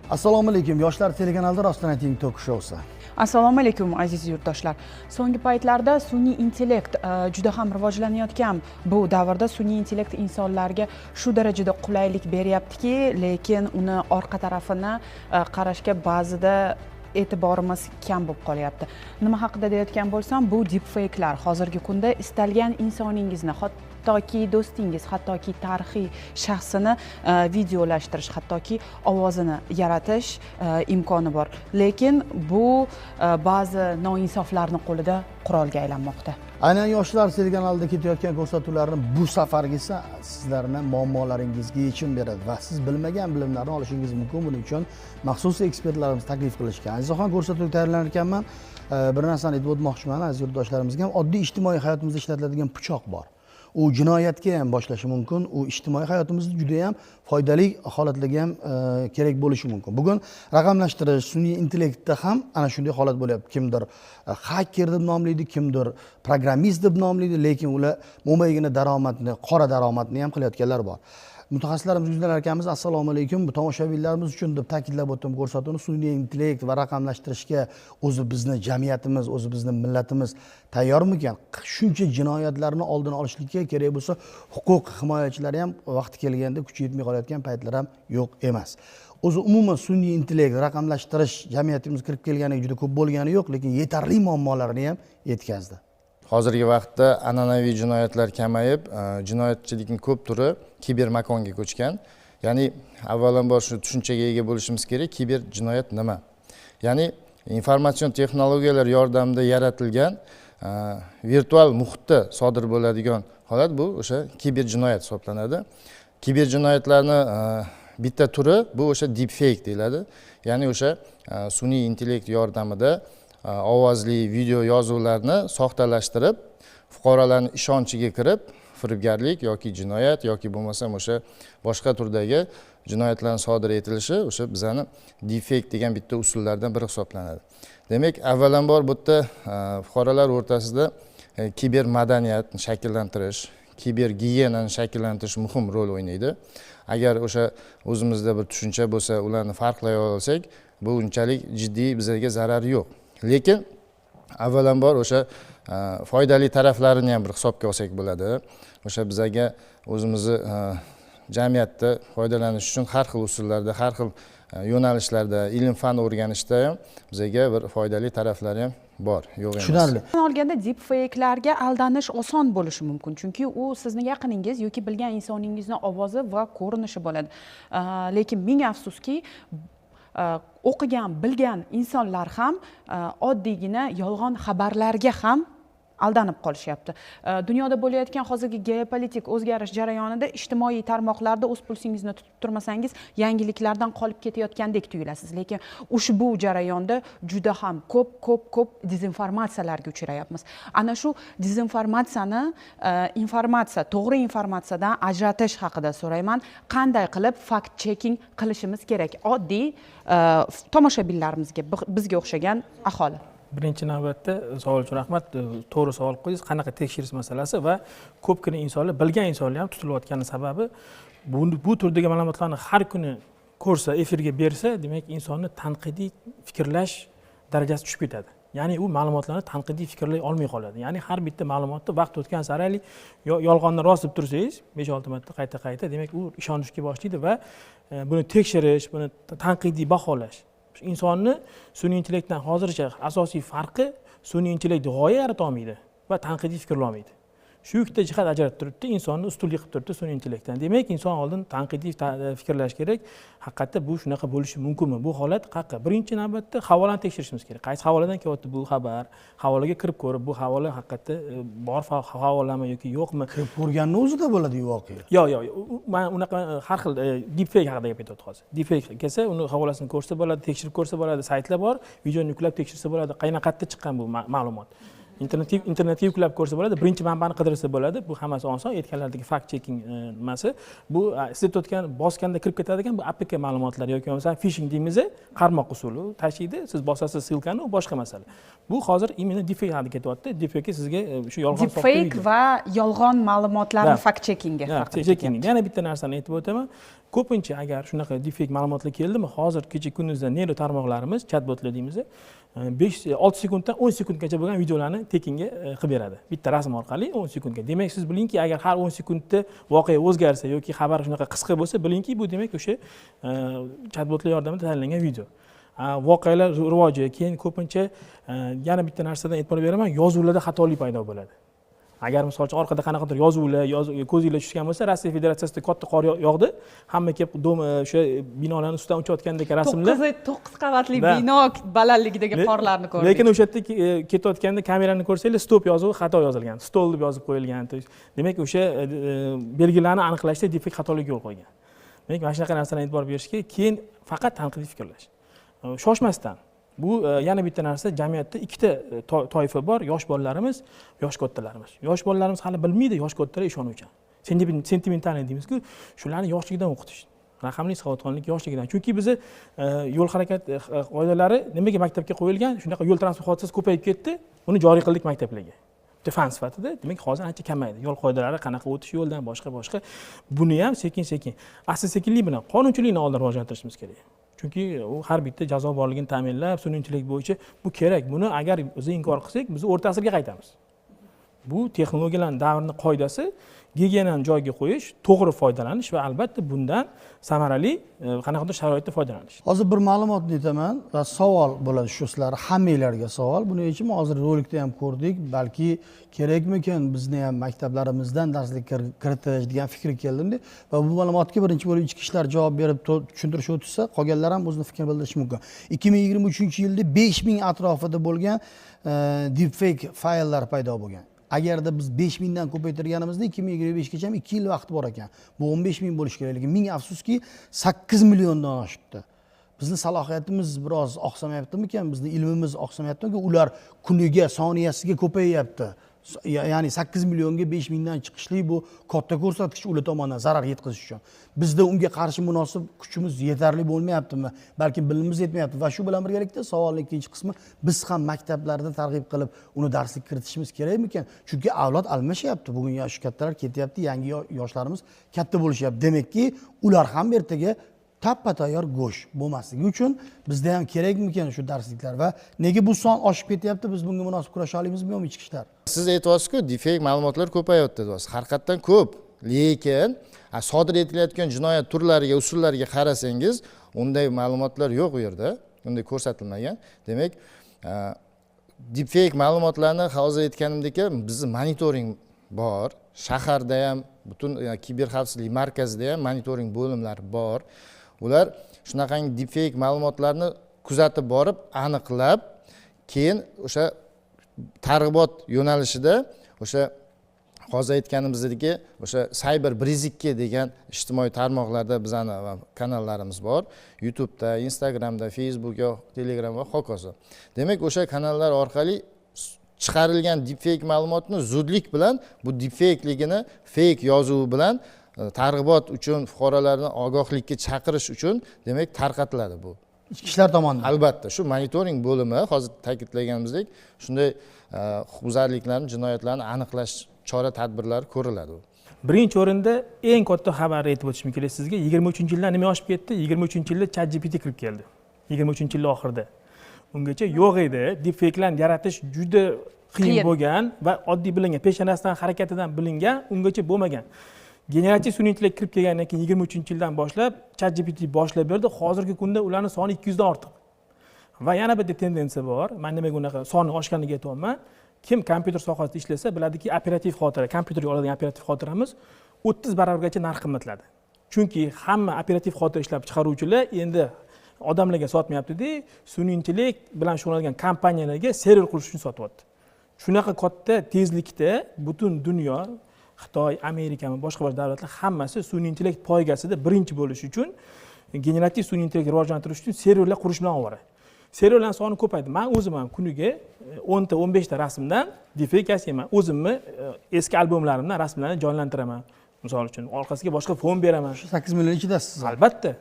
Assalomu alaykum. Yoshlar telekanalida Rostdan ayting tok shousi. Assalomu alaykum aziz yurtdoshlar. So'nggi paytlarda sun'iy intellekt juda ham rivojlanayotgan bu davrda sun'iy intellekt insonlarga shu darajada qulaylik beryaptiki, lekin uni orqa tarafini qarashga ba'zida e'tiborimiz kam bo'lib qolyapti. Nima haqida deyotgan bo'lsam, bu deepfake'lar hozirgi kunda istalgan insoningizni, hattoki do'stingiz, hattoki tarixiy shaxsini videolashtirish, hattoki ovozini yaratish imkoni bor. Lekin bu ba'zi noinsoflarning qo'lida qurolga aylanmoqda. Aynan yoshlar telekanalida ketayotgan ko'rsatuvlarni bu safargisi sizlarning muammolaringizga yechim beradi va siz bilmagan bilimlarni olishingiz mumkin. Buning uchun maxsus ekspertlarimiz taklif qilishgan. Azizaxon, ko'rsatuv tayyorlanar ekanman. Bir narsani aytib o'tmoqchiman aziz yurtdoshlarimizga ham. Oddiy ijtimoiy hayotimizda ishlatiladigan pichoq bor. U jinoyatga ham boshlashi mumkin. U ijtimoiy hayotimizda juda ham foydali holatlarga ham kerak bo'lishi mumkin. Bugun raqamlashtirish, sun'iy intellektda ham ana shunday holat bo'lyapti. Kimdir hacker deb nomlaydi, kimdir programmist deb nomlaydi, lekin ular mo'maygina daromadni, qora daromadni ham qilayotganlar bor. Mutaxassislarimiz yuzlanar ekanmiz. Assalomu alaykum. Bu tomoshabinlarimiz uchun deb ta'kidlab o'tdim ko'rsatuvni. Sun'iy intellekt va raqamlashtirishga o'zi bizni jamiyatimiz, o'zi bizni millatimiz tayyormikan? Shuncha jinoyatlarni oldini olishlikka kerak bo'lsa, huquq himoyachilari ham vaqti kelganda kuchi yetmay qolayotgan paytlar ham yo'q emas. O'zi umuman sun'iy intellekt, raqamlashtirish jamiyatimizga kirib kelganiga juda ko'p bo'lgani yo'q, lekin yetarli muammolarni ham yetkazdi. Hozirgi vaqtda an'anaviy jinoyatlar kamayib, jinoyatchilikning ko'p turi kiber makonga ko'chgan. Ya'ni avvalambor shu tushunchaga ega bo'lishimiz kerak, kiber jinoyat nima? Ya'ni informatsion texnologiyalar yordamida yaratilgan virtual muhitda sodir bo'ladigan holat bu o'sha kiber jinoyat hisoblanadi. Kiber jinoyatlarni bitta turi bu o'sha deepfake deyiladi. Ya'ni o'sha sun'iy intellekt yordamida ovozli video yozuvlarni soxtalashtirib, fuqarolarning ishonchiga kirib, firibgarlik yoki jinoyat yoki bo'lmasam o'sha boshqa turdagi jinoyatlarning sodir etilishi o'sha bizani deepfake degan bitta usullardan biri hisoblanadi. Demak, avvalambor bu yerda fuqarolar o'rtasida kiber madaniyatni shakllantirish, kiber gigiyenani shakllantirish muhim rol o'ynaydi. Agar o'sha o'zimizda bir tushuncha bo'lsa, ularni farqlay olsak, bu unchalik jiddiy bizga zarari yo'q. Lekin avvalambor o'sha foydali taraflarini ham bir hisobga olsak bo'ladi. O'sha bizga o'zimizni jamiyatda foydalanish uchun har xil usullarda, har xil yo'nalishlarda, ilm-fan o'rganishda ham bizga bir foydali taraflari ham bor, yo'q emas. Tushunarli. Olganda deepfake'larga aldanish oson bo'lishi mumkin, chunki u sizni yaqiningiz yoki bilgan insoningizning ovozi va ko'rinishi bo'ladi. Lekin ming afsuski, o'qigan, bilgan insonlar ham oddiygina yolg'on xabarlarga ham aldanib qolishyapti. Dunyoda bo'layotgan hozirgi geopolitik o'zgarish jarayonida ijtimoiy tarmoqlarda o'z pulsingizni tutib turmasangiz, yangiliklardan qolib ketayotgandek tuyulasiz. Lekin ushbu jarayonda juda ham ko'p dezinformatsiyalarga uchrayapmiz. Ana shu dezinformatsiyani to'g'ri informatsiyadan ajratish haqida so'rayman. Qanday qilib fact checking qilishimiz kerak oddiy tomoshabinlarimizga, bizga o'xshagan aholi? Birinchi navbatda savol uchun rahmat. To'g'ri savol qo'ydingiz. Qanaqa tekshirish masalasi va ko'pgina insonlar, bilgan insonlar ham tutilayotgani sababi bu turdagi ma'lumotlarni har kuni ko'rsa, efirga bersa, demak insonni tanqidiy fikrlash darajasi tushib ketadi. Ya'ni u ma'lumotlarni tanqidiy fikrlay olmay qoladi. Ya'ni har bitta ma'lumotni vaqt o'tgan sari yolg'onni rost deb tursangiz, 5-6 marta qayta, demak u ishonishga boshlaydi va buni tekshirish, buni tanqidiy baholash. Insonni sun'iy intellektdan hozircha asosiy farqi, sun'iy intellekt g'oya yarata olmaydi va tanqidiy fikrlay olmaydi. Shu ikkita jihat ajratib turibdi, insonni ustunlik qilib turibdi sun'iy intellektdan. Demak, inson oldin tanqidiy fikrlash kerak. Haqiqatda bu shunaqa bo'lishi mumkinmi? Bu holat qayerqa? Birinchi navbatda havolani tekshirishimiz kerak. Qaysi havoladan kelyapti bu xabar? Havolaga kirib ko'rib, bu havola haqiqatda bor havolami yoki yo'qmi? Kirib ko'rganning o'zida bo'ladi voqea. Yo'q, men unaqa har xil deepfake haqida gapiryapman hozir. Deepfake kelsa, uni havolasini ko'rsa bo'ladi, tekshirib ko'rsa bo'ladi, saytlar bor, videoni yuklab tekshirsa bo'ladi, qayerdan chiqqan bu ma'lumot. internetga yuklab ko'rsa bo'ladi, birinchi manbani qidirsa bo'ladi. Bu hammasi oson, aytganlaridagi fact checking nimasi. Bu istayotgan bosganda kirib ketadigan bu APK ma'lumotlar yoki bo'lmasa phishing deymiz, qarmoq usuli tashiydi. Siz bosasiz silkani, u boshqa masala. Bu hozir imенно deepfake haqida ketyapti. Deepfake sizga shu yolg'on deepfake va yolg'on ma'lumotlarni fact checkingi yana bitta narsani aytib o'taman. Ko'pincha agar shunaqa deepfake ma'lumotlar keldimi, hozir kecha kunduzda neyro tarmoqlarimiz, chatbotlar deymiz, 5-6 sekunddan 10 sekundgacha bo'lgan videolarni tekinga qilib beradi. Bitta rasm orqali 10 sekundga. Demak, siz bilingki, agar har 10 sekundda voqea o'zgarsa yoki xabar shunaqa qisqa bo'lsa, bilingki, bu demak o'sha chatbotlar yordamida tayyorlangan video. Voqealar rivoji, keyin ko'pincha yana bitta narsadan e'tibor beraman, yozuvlarda xatolik paydo bo'ladi. Agar misol uchun orqada qanaqadir yozuvlar, ko'zinglar tushgan bo'lsa, Rossiya Federatsiyasida katta qor yog'di, hamma kelib o'sha binolarning ustidan uchayotgandek rasmlar. 9 qavatli bino balandligidagi qorlarni ko'rdik. Lekin o'sha yerda ketayotganda kamerani ko'rsanglar, stop yozuvi xato yozilgan, stol deb yozib qo'yilgan. Demak, o'sha belgilarni aniqlashda deepfake xatolik yo'l qo'ygan. Demak, mana shunaqa narsalarga e'tibor berishga, keyin faqat tanqidiy fikrlash. Shoshmasdan. Bu yana bitta narsa, jamiyatda ikkita toifa bor, yosh bolalarimiz, yosh kattalarimiz. Yosh bolalarimiz hali bilmaydi, yosh kattalar ishonuvchan. Sentimentalniy deymiz-ku, shularni yoshligidan o'qitish. Raqamli savodxonlik yoshligidan. Chunki bizni yo'l harakat qoidalari nimaga maktabga qo'yilgan? Shunaqa yo'l transport hodisasi ko'payib ketdi, uni joriy qildik maktablarga. Fan sifatida, demak, hozir ancha kamaydi. Yo'l qoidalari qanaqa o'tish yo'ldan boshqa. Buni ham sekin-sekin, asta-sekinlik bilan qonunchilikni oldin rivojlantirishimiz kerak. Chunki u har bitta jazo borligini ta'minlab, sun'iy bo'yicha bu kerak. Buni agar biz inkor qilsak, biz o'rta asrga qaytamiz. Bu texnologiyalarning davrining qoidasi, gigiyenani joyiga qo'yish, to'g'ri foydalanish va albatta bundan samarali qanaqadir sharoitda foydalanish. Hozir bir ma'lumotni aytaman va savol bo'ladi shu sizlar hammanglarga savol. Buni uchun hozir rolikda ham ko'rdik, balki kerakmikan bizni ham maktablarimizdan darslikka kiritish degan fikr keldimda va bu ma'lumotga birinchi bo'lib ichki ishlar javob berib tushuntirish o'tsa, qolganlar ham o'zini fikrini bildirishi mumkin. 2023-yilda 5000 atrofida bo'lgan deepfake fayllar paydo bo'lgan. Agarda biz 5000 dan ko'paytirganimizda 2025 gacha 2 yil vaqt bor ekan. Bu 15000 bo'lish kerak, lekin ming afsuski 8 milliondan oshibdi. Bizni salohiyatimiz biroz oqsamayaptimikan, bizni ilmimiz oqsamayaptimi? Ular kuniga, soniyasiga ko'payyapti. Ya'ni 8 millionga 5000 dan chiqishlik bu katta ko'rsatkich ular tomonidan zarar yetkazish uchun. Bizda unga qarshi munosib kuchimiz yetarli bo'lmayaptimi? Balki bilimimiz yetmayapti va shu bilan birgalikda savolning ikkinchi qismi, biz ham maktablarda targ'ib qilib uni darslik kiritishimiz kerakmikan? Chunki avlod almashyapti. Bugun yosh kattalar ketyapti, yangi yoshlarimiz katta bo'lishyapti. Demakki, ular ham ertaga tappa tayyor go'sht bo'lmasligi uchun bizda ham kerakmikan shu darsliklar va nega bu son oshib ketyapti? Biz bunga munosib kurasha olamizmi yo'qmi ichki ishlar? Siz aytyapsiz-ku, deepfake ma'lumotlar ko'payapti deyapsiz. Haqiqatdan ko'p, lekin sodir etilayotgan jinoyat turlariga, usullariga qarasangiz, unday ma'lumotlar yo'q u yerda, unday ko'rsatilmagan. Demak, deepfake ma'lumotlarni hozir aytganimdek, bizning monitoring bor, shaharda ham, butun kiber xavfsizlik markazida ham monitoring bo'limlari bor. Ular shunaqangi deepfake ma'lumotlarni kuzatib borib, aniqlab, keyin o'sha targ'ibot yo'nalishida o'sha hozir aytganimizdek o'sha Cyber Brizikki degan ijtimoiy tarmoqlarda bizning kanallarimiz bor. YouTube'da, Instagram'da, Facebook'da, Telegram va hokazo. Demak, o'sha kanallar orqali chiqarilgan deepfake ma'lumotni zudlik bilan bu deepfakeligini fake yozuvi bilan targ'ibot uchun fuqarolarni ogohlikka chaqirish uchun demak tarqatiladi bu. Ichki ishlar tomonidan. Albatta, shu monitoring bo'limi hozir ta'kidlaganimizdek, shunday huquqbuzarliklarni, jinoyatlarni aniqlash chora-tadbirlari ko'riladi. Birinchi o'rinda eng katta xabarni aytib o'tishim kerak sizga. 23-yilda nima oshib ketdi? 23-yilda ChatGPT kirib keldi. 23-yil oxirida. Ungacha yo'q edi. Deepfake'larni yaratish juda qiyin bo'lgan va oddiy bilingan, peshonasidan harakatidan bilingan, ungacha bo'lmagan. Generativ sun'iy intellekt kirib kelgandan keyin 23-yildan boshlab ChatGPT boshlab berdi. Hozirgi kunda ularning soni 200 dan ortiq. Va yana bir tendensiya bor. Men nimaga unaqa soni oshganligini aytayapman. Kim kompyuter sohasida ishlasa, biladiki, operativ xotira, kompyuterga oladigan operativ xotiramiz 30 barobargacha narx qimmatladi. Chunki hamma operativ xotira ishlab chiqaruvchilar endi odamlarga sotmayapti-da, sun'iy intellekt bilan shug'ullangan kompaniyalarga server qurish uchun sotyapti. Shunaqa katta tezlikda butun dunyo, Xitoy, Amerika va boshqa davlatlar hammasi sun'iy intellekt poygasida birinchi bo'lish uchun generativ sun'iy intellekt rivojlantirish uchun serverlar qurish bilan ovora. seriallarning soni ko'paydi. Men o'zim ham kuniga 10 ta 15 ta rasmdan defekt yasayman. O'zimni eski albomlarimdan rasmlarni jonlantiraman. Misol uchun orqasiga boshqa fon beraman. Shu 8 million ichidasiz. Albatta.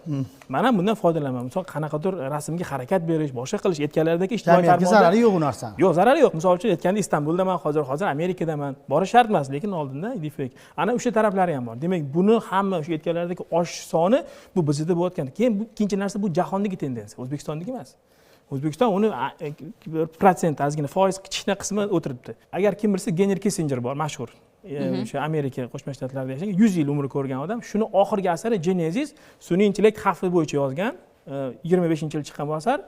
Men ham bundan foydalanaman. Misol qanaqadir rasmga harakat berish, boshqa qilish aytganlaridagi ijtimoiy Jamiyatga zarari yo'q u narsani. Yo'q, zarari yo'q. Misol uchun aytganda Istanbuldaman, hozir Amerikadaman. Borish shart emas, lekin oldinda defekt. Ana o'sha taraflari ham bor. Demak, buni hamma o'sha aytganlaridagi oshish soni bu bizda bo'layotgan. Keyin bu ikkinchi narsa bu jahondagi tendensiya, O'zbekistondagi emas. O'zbekiston uni 1% ozgina foiz kichkina qismi o'tiribdi. Agar kim bilsa, Henry Kissinger bor, mashhur. O'sha Amerika Qo'shma Shtatlarida yashagan 100 yil umri ko'rgan odam. Shuni oxirgi asari Genesis sun'iy intellekt xavfi bo'yicha yozgan. 25-yil chiqqan bu asar.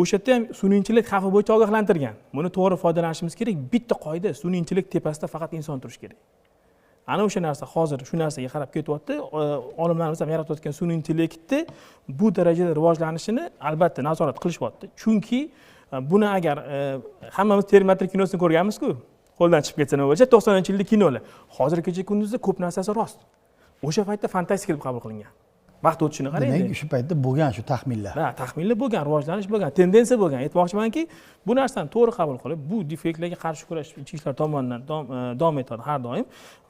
O'sha yerda ham sun'iy intellekt xavfi bo'yicha ogohlantirgan. Buni to'g'ri foydalanishimiz kerak. Bitta qoida, sun'iy intellekt tepasida faqat inson turishi kerak. Ana o'sha narsa hozir shu narsaga qarab ketyapti. Olimlarimiz ham yaratayotgan sun'iy intellektni bu darajada rivojlanishini albatta nazorat qilishyapti. Chunki buni agar hammamiz Terminator kinosini ko'rganmiz-ku, qo'ldan chiqib ketsa nima bo'lsa, 90-yillik kinolar. Hozirgacha kunduzda ko'p narsasi rost. O'sha paytda fantastika deb qabul qilingan. Vaqt o'tishini qarang. Demak, shu paytda bo'lgan shu taxminlar. Ha, taxminlar bo'lgan, rivojlanish bo'lgan, tendensiya bo'lgan. Aytmoqchimanki, bu narsani to'g'ri qabul qilib, bu defektlarga qarshi kurash ichki ishlar tomonidan davom etadi har doim.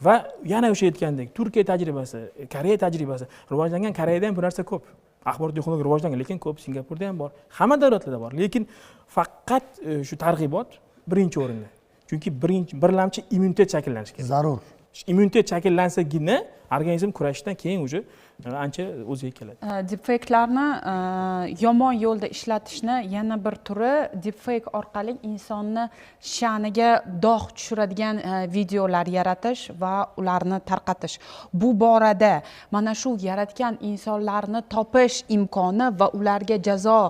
Va yana o'sha aytgandek, Turkiya tajribasi, Koreya tajribasi, rivojlangan Koreyada ham bu narsa ko'p. Axborot texnologiya rivojlangan, lekin ko'p Singapurda ham bor. Hamma davlatlarda bor. Lekin faqat shu targ'ibot birinchi o'rinda. Chunki birlamchi immunitet shakllanishi kerak. Zarur. Immunitet shakllansagina organizm kurashishdan keyin уже ancha o'ziga keladi. Deepfake'larni yomon yo'lda ishlatishni yana bir turi deepfake orqali insonni sha'niga dog' tushiradigan videolar yaratish va ularni tarqatish. Bu borada mana shu yaratgan insonlarni topish imkoni va ularga jazo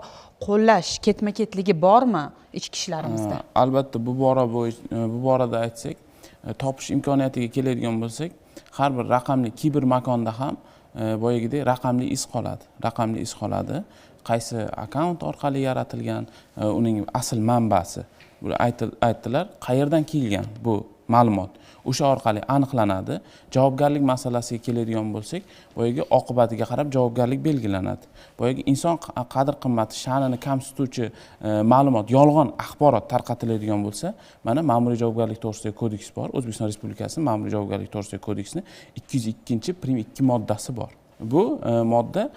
qo'llash ketma-ketligi bormi ichki ishlarimizda? Albatta bu borada aytsak, topish imkoniyatiga keladigan bo'lsak, har bir raqamli kiber makonda ham boyagidek raqamli iz qoladi. Raqamli iz qoladi. Qaysi akkaunt orqali yaratilgan, uning asl manbasi. Bu aytdilar, qayerdan kelgan bu ma'lumot. O'sha orqali aniqlanadi. Javobgarlik masalasiga keladigan bo'lsak, boyagi oqibatiga qarab javobgarlik belgilanadi. Boyagi inson qadr-qimmati, sha'nini kamsituvchi ma'lumot, yolg'on axborot tarqatiladigan bo'lsa, mana ma'muriy javobgarlik to'g'risidagi kodeks bor. O'zbekiston Respublikasining ma'muriy javobgarlik to'g'risidagi kodeksining 202-prim 2 moddasi bor. Bu modda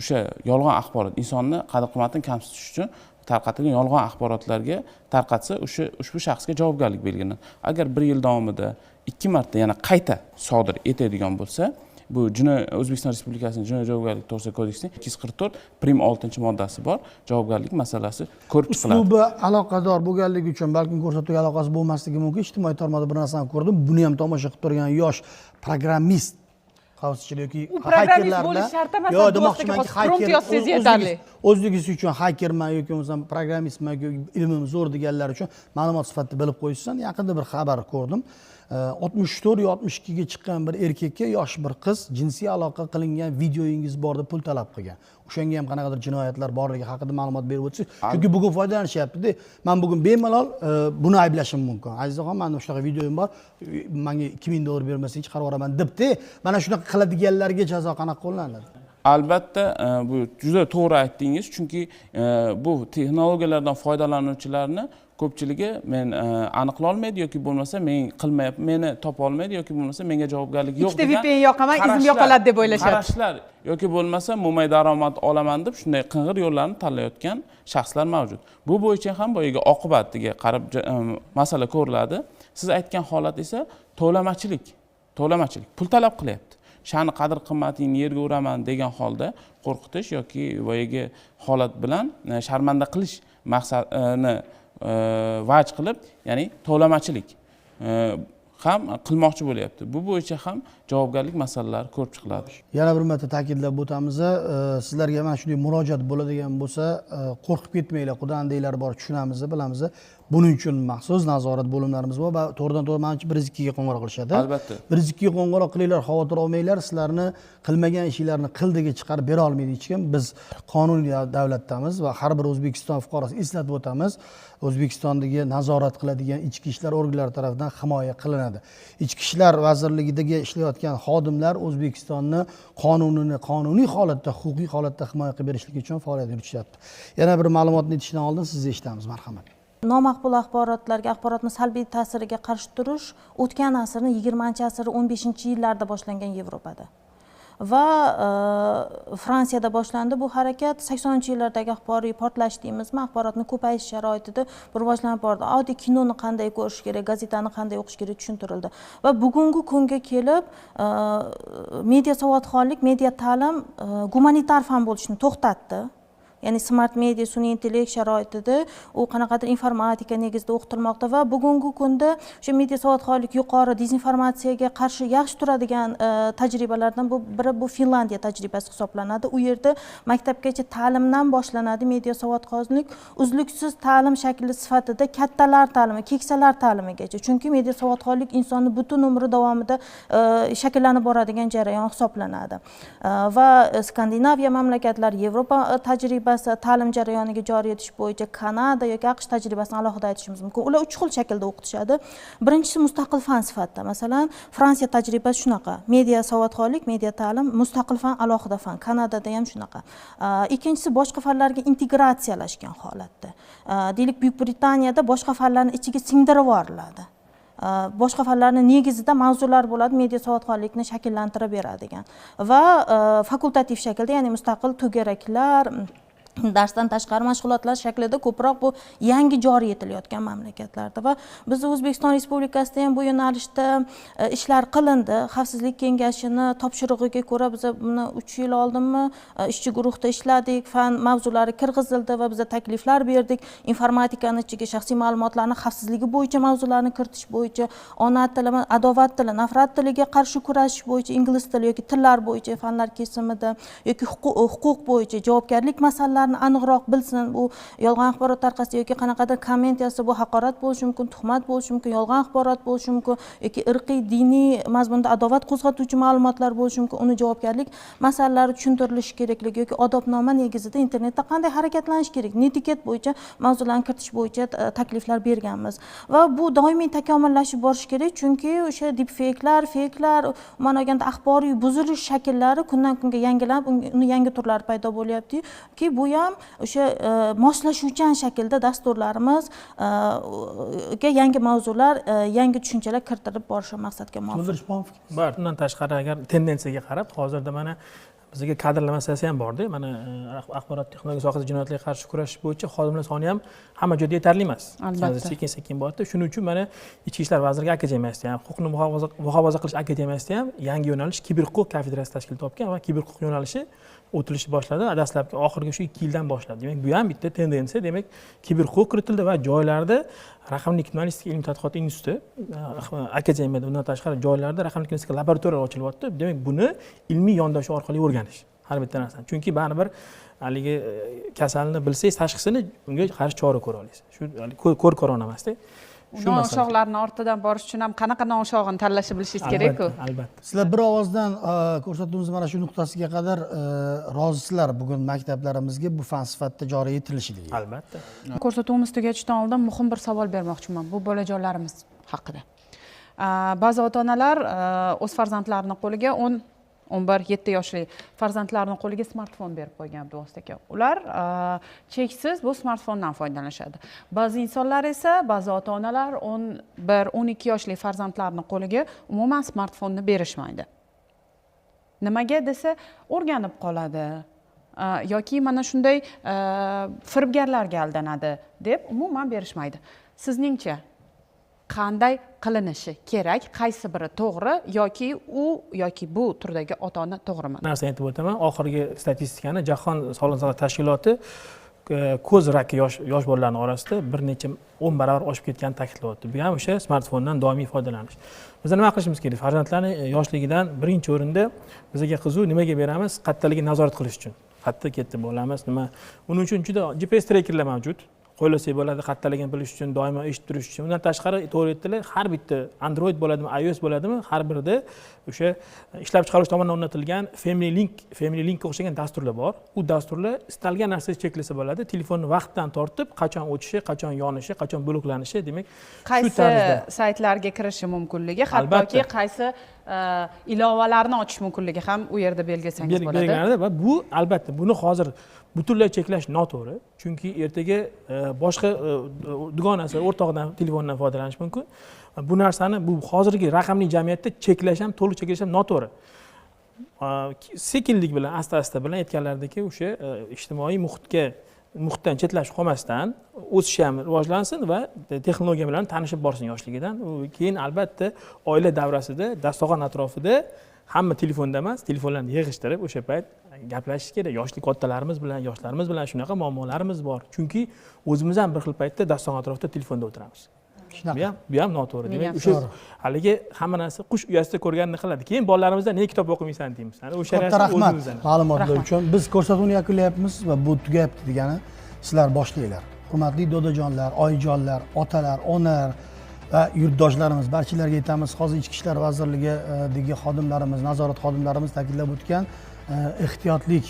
o'sha yolg'on axborot, insonni qadr-qimmatini kamsitish uchun tarqatilgan yolg'on axborotlarga tarqatsa, ushbu shaxsga javobgarlik belgilanadi. Agar 1 yil davomida 2 marta yana qayta sodir etadigan bo'lsa, bu O'zbekiston Respublikasining jinoiy javobgarlik to'g'risidagi kodeksining 244-prim 6-moddasi bor. Javobgarlik masalasi ko'rib chiqiladi. Uslubi aloqador bo'lganligi uchun, balkim ko'rsatuvga aloqasi bo'lmasligi mumkin. Ijtimoiy tarmoqda bir narsani ko'rdim. Buni ham tomosha qilib turgan yosh programmist xavfsizchilik yoki programmist bo'lish shart emas. Yo'q, demoqchimanki, prompt yozsangiz yetarli. O'zligisi uchun hakerman yoki bo'lmasam programmistman yoki ilmim zo'r deganlar uchun ma'lumot sifatida bilib qo'yishsin. Yaqinda bir xabar ko'rdim. 64 yo 62 ga chiqqan bir erkakka yosh bir qiz jinsiy aloqa qilingan videoyingiz bor deb pul talab qilgan. O'shanga ham qanaqadir jinoyatlar borligi haqida ma'lumot berib o'tsangiz, chunki bugun foydalanishyapti-da. Men bugun bemalol buni ayblashim mumkin. Azizaxon, menda shunaqa videoyim bor, menga $2000 bermasang chiqarib yuboraman debdi. Mana shunaqa qiladiganlarga jazo qanaqa qo'llanadi? Albatta bu juda to'g'ri aytdingiz, chunki bu texnologiyalardan foydalanuvchilarni ko'pchiligi men aniqla olmaydi yoki bo'lmasa men qilmayapman, meni topa olmaydi yoki bo'lmasa menga javobgarlik yo'q degan. Ikkita VPN yoqaman, izim yo'qoladi deb o'ylashadi. Qarashlar yoki bo'lmasa mo'may daromad olaman deb shunday qing'ir yo'llarni tanlayotgan shaxslar mavjud. Bu bo'yicha ham boyaga oqibatiga qarab masala ko'riladi. Siz aytgan holat esa to'lamachilik, pul talab qilyapti. Sha'ni qadr-qimmatingni yerga uraman degan holda qo'rqitish yoki boyaga holat bilan sharmanda qilish maqsadini vaj qilib, ya'ni to'lamachilik ham qilmoqchi bo'lyapti. Bu bo'yicha ham javobgarlik masalalari ko'rib chiqiladi. Yana bir marta ta'kidlab o'tamiz, sizlarga mana shunday murojaat bo'ladigan bo'lsa, qo'rqib ketmanglar, qudandaylar bor, tushunamiz, bilamiz. buning uchun maxsus nazorat bo'limlarimiz bor va to'g'ridan to'g'ri manimcha 102 ga qo'ng'iroq qilishadi. Albatta. 102 ga qo'ng'iroq qilinglar, xavotir olmanglar, sizlarni qilmagan ishinglarni qildiga chiqarib bera olmaydi hech kim. Biz qonuniy davlatdamiz va har bir O'zbekiston fuqarosi eslatib o'tamiz. O'zbekistondagi nazorat qiladigan ichki ishlar organlari tomonidan himoya qilinadi. Ichki ishlar vazirligidagi ishlayotgan xodimlar O'zbekistonni qonunini qonuniy holatda, huquqiy holatda himoya qilib berishlik uchun faoliyat yuritishyapti. Yana bir ma'lumotni aytishdan oldin sizni eshitamiz, marhamat. Nomaqbul axborotlarga, axborotning salbiy ta'siriga qarshi turish o'tgan asrning 20-asr 15-yillarda boshlangan Yevropada. Va Fransiyada boshlandi bu harakat. 80-yillardagi axboriy portlash deymizmi, axborotning ko'payish sharoitida rivojlanib bordi. Oddiy kinoni qanday ko'rish kerak, gazetani qanday o'qish kerak tushuntirildi. Va bugungi kunga kelib media savodxonlik, media ta'lim gumanitar fan bo'lishni to'xtatdi. Ya'ni smart media, sun'iy intellekt sharoitida u qanaqadir informatika negizida o'qitilmoqda va bugungi kunda o'sha media savodxonlik yuqori dezinformatsiyaga qarshi yaxshi turadigan tajribalardan biri bu Finlandiya tajribasi hisoblanadi. U yerda maktabgacha ta'limdan boshlanadi media savodxonlik uzluksiz ta'lim shakli sifatida kattalar ta'limi, keksalar ta'limigacha. Chunki media savodxonlik insonni butun umri davomida shakllanib boradigan jarayon hisoblanadi. Va Skandinaviya mamlakatlari, Yevropa tajribasi ta'lim jarayoniga joriy etish bo'yicha Kanada yoki AQSh tajribasini alohida aytishimiz mumkin. Ular 3 xil shaklda o'qitishadi. Birinchisi mustaqil fan sifatida. Masalan, Fransiya tajribasi shunaqa. Media savodxonlik, media ta'lim, mustaqil fan, alohida fan. Kanadada ham shunaqa. Ikkinchisi boshqa fanlarga integratsiyalashgan holatda. Deylik, Buyuk Britaniyada boshqa fanlarni ichiga singdirib yuboriladi. Boshqa fanlarning negizida mavzular bo'ladi, media savodxonlikni shakllantirib beradigan va fakultativ shaklda, ya'ni mustaqil to'garaklar, darsdan tashqari mashg'ulotlar shaklida ko'proq bu yangi joriy etilayotgan mamlakatlarda va biz O'zbekiston Respublikasida ham bu yo'nalishda ishlar qilindi. Xavfsizlik kengashini topshirig'iga ko'ra biz buni 3 yil oldinmi ishchi guruhda ishladik, fan mavzulari kirgizildi va biz takliflar berdik. Informatikani ichiga shaxsiy ma'lumotlarni xavfsizligi bo'yicha mavzularni kiritish bo'yicha, ona tili, adovat tili, nafrat tiliga qarshi kurashish bo'yicha, ingliz tili yoki tillar bo'yicha fanlar kesimida yoki huquq bo'yicha javobgarlik masalalari aniqroq bilsin. Bu yolg'on axborot tarqatsa yoki qanaqadir komment yozsa bu haqorat bo'lishi mumkin, tuhmat bo'lishi mumkin, yolg'on axborot bo'lishi mumkin yoki irqiy, diniy mazmunda adovat qo'zg'atuvchi ma'lumotlar bo'lishi mumkin. Uni javobgarlik masalalari tushuntirilishi kerakligi yoki odobnoma negizida internetda qanday harakatlanish kerak, netiket bo'yicha mavzularni kiritish bo'yicha takliflar berganmiz. Va bu doimiy takomillashib borishi kerak, chunki o'sha deepfake'lar, fake'lar, umuman olganda axboriy buzilish shakllari kundan kunga yangilanib, uni yangi turlari paydo bo'lyapti-ki, bu ham o'sha moslashuvchan shaklda dasturlarimiz ga yangi mavzular, yangi tushunchalar kiritilib borishi maqsadga muvofiq. Bor, undan tashqari agar tendensiyaga qarab, hozirda mana bizga kadrlar masalasi ham borda. Mana axborot texnologiya sohasida jinoyatlarga qarshi kurashish bo'yicha xodimlar soni ham hamma joyda yetarli emas. Albatta. Sekin-sekin boryapti. Shuning uchun mana Ichki ishlar vazirligi akademiyasida ham, huquqni muhofaza qilish akademiyasida ham yangi yo'nalish kiber huquq kafedrasi tashkil topgan va kiber huquq yo'nalishi o'tilishi boshladi. Dastlabki oxirgi shu 2 yildan boshladi. Demak, bu ham bitta tendensiya. Demak, kiber huquq kiritildi va joylarda raqamli kriminalistika ilmiy tadqiqot instituti, akademiyada, undan tashqari joylarda raqamli kriminalistika laboratoriyalar ochilyapti. Demak, buni ilmiy yondashuv orqali o'rganish har bitta narsani. Chunki baribir haligi kasalni bilsangiz, tashxisini unga qarshi chora ko'ra olasiz. Shu ko'r ko'rona emasda. Non-ushoqlarni ortidan borish uchun ham qanaqa non-ushoqni tanlashni bilishingiz kerak-ku. Albatta. Sizlar bir ovozdan ko'rsatuvimiz mana shu nuqtasiga qadar rozisizlar bugun maktablarimizga bu fan sifatida joriy etilishiga. Albatta. Ko'rsatuvimiz tugatishdan oldin muhim bir savol bermoqchiman. Bu bolajonlarimiz haqida. Ba'zi ota-onalar o'z farzandlarining qo'liga 11-7 yoshli farzandlarining qo'liga smartfon berib qo'ygan do'st aka. Ular cheksiz bu smartfondan foydalanishadi. Ba'zi insonlar esa, ba'zi ota-onalar 11-12 yoshli farzandlarining qo'liga umuman smartfonni berishmaydi. Nimaga desa, o'rganib qoladi yoki mana shunday firibgarlarga aldanadi deb umuman berishmaydi. Sizningcha qanday qilinishi kerak? Qaysi biri to'g'ri yoki u yoki bu turdagi ota-ona to'g'rimi? Narsa aytib o'taman. Oxirgi statistikani Jahon sog'liqni saqlash tashkiloti ko'z raki yosh bolalarning orasida bir necha 10 barobar oshib ketganini ta'kidlayapti. Bu ham o'sha smartfondan doimiy foydalanish. Biz nima qilishimiz kerak? Farzandlarni yoshligidan birinchi o'rinda bizga qiziq nimaga beramiz? Qattaligini nazorat qilish uchun. Qatta ketdi bolamiz nima? Uning uchun juda GPS trackerlar mavjud. qo'llasak bo'ladi qattaligini bilish uchun, doimo eshitib turish uchun. Undan tashqari to'g'ri aytdilar, har bitta Android bo'ladimi, iOS bo'ladimi, har birida o'sha ishlab chiqaruvchi tomonidan o'rnatilgan Family Linkga o'xshagan dasturlar bor. U dasturlar istalgan narsani cheklasa bo'ladi. Telefonni vaqtdan tortib, qachon o'chishi, qachon yonishi, qachon bloklanishi, demak, shu qaysi tarzda. saytlarga kirishi mumkinligi, hattoki Albatta. qaysi ilovalarni ochish mumkinligi ham u yerda belgilasangiz bo'ladi. Belgilanadi va bu albatta buni hozir butunlay cheklash noto'g'ri. Chunki ertaga boshqa dugonasi, o'rtog'idan telefondan foydalanish mumkin. Bu narsani bu hozirgi raqamli jamiyatda cheklash ham, to'liq cheklash ham noto'g'ri. Sekinlik bilan, asta-asta bilan aytganlaridek o'sha ijtimoiy muhitdan chetlashib qolmasdan o'sishi ham rivojlansin va texnologiya bilan tanishib borsin yoshligidan. Keyin albatta oila davrasida, dasturxon atrofida hamma telefonda emas, telefonlarni yig'ishtirib o'sha payt gaplashish kerak. Yoshli kattalarimiz bilan, yoshlarimiz bilan shunaqa muammolarimiz bor. Chunki o'zimiz ham bir xil paytda dasturxon atrofida telefonda o'tiramiz. Bu ham noto'g'ri. Demak, o'sha haligi hamma narsa qush uyasida ko'rganini qiladi. Keyin bolalarimizdan nega kitob o'qimaysan deymiz. O'sha Katta narsa rahmat o'zimizdan. ma'lumotlar uchun. Biz ko'rsatuvni yakunlayapmiz va bu tugayapti degani sizlar boshlanglar. Hurmatli dodajonlar, oyijonlar, otalar, onalar va yurtdoshlarimiz barchalarga aytamiz, hozir Ichki ishlar vazirligidagi xodimlarimiz, nazorat xodimlarimiz ta'kidlab o'tgan ehtiyotlik,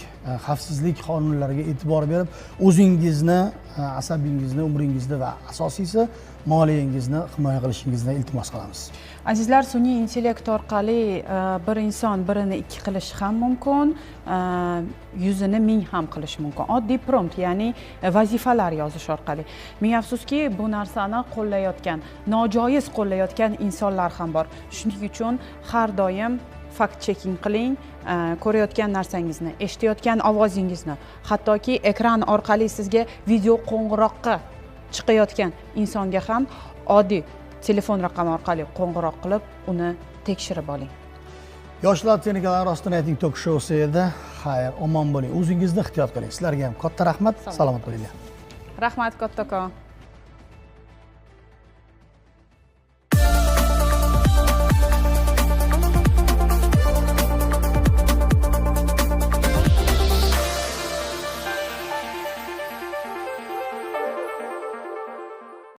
xavfsizlik qonunlariga e'tibor berib, o'zingizni, asabingizni, umringizni va asosiysi moliyangizni himoya qilishingizni iltimos qilamiz. Azizlar, sun'iy intellekt orqali bir inson birini 2 qilishi ham mumkin, 100 ni 1000 ham qilish mumkin. Oddiy prompt, ya'ni vazifalar yozish orqali. Ming afsuski, bu narsani qo'llayotgan, nojoiz qo'llayotgan insonlar ham bor. Shuning uchun har doim fact checking qiling, ko'rayotgan narsangizni, eshitayotgan ovozingizni, hattoki ekran orqali sizga video qo'ng'iroqqa chiqayotgan insonga ham oddiy telefon raqami orqali qo'ng'iroq qilib, uni tekshirib oling. Yoshlar texnikalar rostini ayting tok shousi edi. Xayr, omon bo'ling. O'zingizni ehtiyot qiling. Sizlarga ham katta rahmat. Salomat bo'linglar. Rahmat kattakon.